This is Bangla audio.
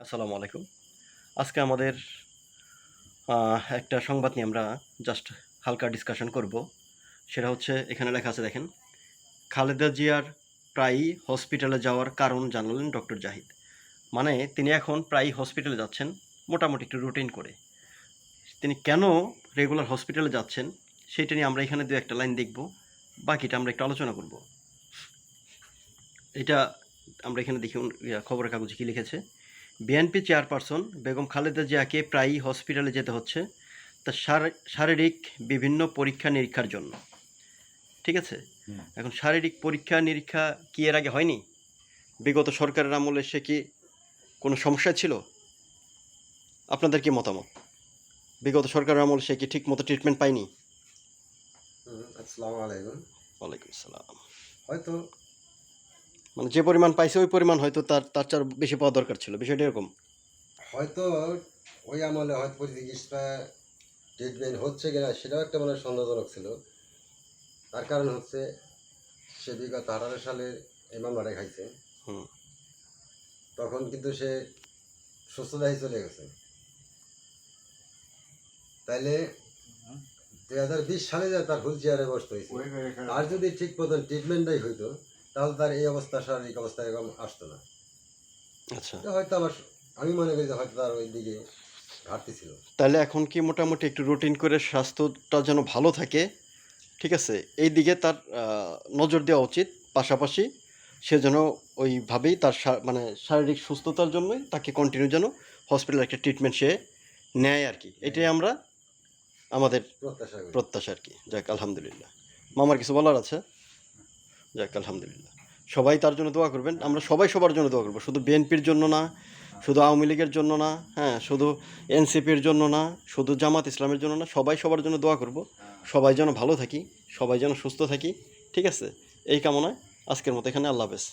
আসসালামু আলাইকুম। আজকে আমাদের একটা সংবাদ নিয়ে আমরা জাস্ট হালকা ডিসকাশন করব। সেটা হচ্ছে এখানে লেখা আছে দেখেন, খালেদা জিয়ার প্রায়ই হসপিটালে যাওয়ার কারণ জানালেন ডক্টর জাহিদ। মানে তিনি এখন প্রায়ই হসপিটালে যাচ্ছেন, মোটামুটি একটু রুটিন করে। তিনি কেন রেগুলার হসপিটালে যাচ্ছেন সেইটা নিয়ে আমরা এখানে দু একটা লাইন দেখব, বাকিটা আমরা একটু আলোচনা করব। এটা আমরা এখানে দেখি খবরের কাগজে কী লিখেছে। বিএনপি চেয়ারপারসন বেগম খালেদা জিয়াকে প্রায়ই হসপিটালে যেতে হচ্ছে তার শারীরিক বিভিন্ন পরীক্ষা নিরীক্ষার জন্য। ঠিক আছে, এখন শারীরিক পরীক্ষা নিরীক্ষা কি এর আগে হয়নি? বিগত সরকারের আমলে সে কি কোনো সমস্যা ছিল? আপনাদের কি মতামত? বিগত সরকারের আমলে সে কি ঠিক মতো ট্রিটমেন্ট পায়নি? আসসালামু আলাইকুম। ওয়ালাইকুম আসসালাম। হয়তো মানে যে পরিমাণ পাইছে ওই পরিমাণ হয়তো তার তার চেয়ে বেশি পাওয়া দরকার ছিল, বিষয়টা এরকম। হয়তো ওই আমলে হয়তো চিকিৎসা ট্রিটমেন্ট হচ্ছে কিনা সেটাও একটা মানে সন্দেহজনক ছিল। তার কারণ হচ্ছে সে বিগত 18 সালে এই মামলাটা খাইছে, হুম তখন কিন্তু সে সুস্থতায় চলে গেছে। তাইলে 2020 সালে যে তার হুইল চেয়ারে বসতে হয়েছে, আর যদি ঠিক মতন ট্রিটমেন্টটাই হইতো তাহলে তার এই অবস্থা, শারীরিক অবস্থা এরকম আসতো না। আচ্ছা, হয়তো আমি মনে করি যে হয়তো তার ওই দিকে ঘাটতি ছিল। তাহলে এখন কি মোটামুটি একটু রুটিন করে স্বাস্থ্যটা যেন ভালো থাকে, ঠিক আছে, এই দিকে তার নজর দেওয়া উচিত। পাশাপাশি সে যেন ওইভাবেই তার মানে শারীরিক সুস্থতার জন্যই তাকে কন্টিনিউ যেন হসপিটালে একটা ট্রিটমেন্ট সে নেয় আর কি। এটাই আমরা আমাদের প্রত্যাশা করি। প্রত্যাশা আর কি। যাক আলহামদুলিল্লাহ। মামার কিছু বলার আছে? যাক আলহামদুলিল্লাহ। সবাই তার জন্য দোয়া করবেন। আমরা সবাই সবার জন্য দোয়া করবো, শুধু বিএনপির জন্য না, শুধু আওয়ামী লীগের জন্য না, হ্যাঁ, শুধু এনসিপির জন্য না, শুধু জামাত ইসলামের জন্য না, সবাই সবার জন্য দোয়া করব। সবাই যেন ভালো থাকি, সবাই যেন সুস্থ থাকি, ঠিক আছে, এই কামনায় আজকের মতো এখানে আল্লাহ হাফেজ।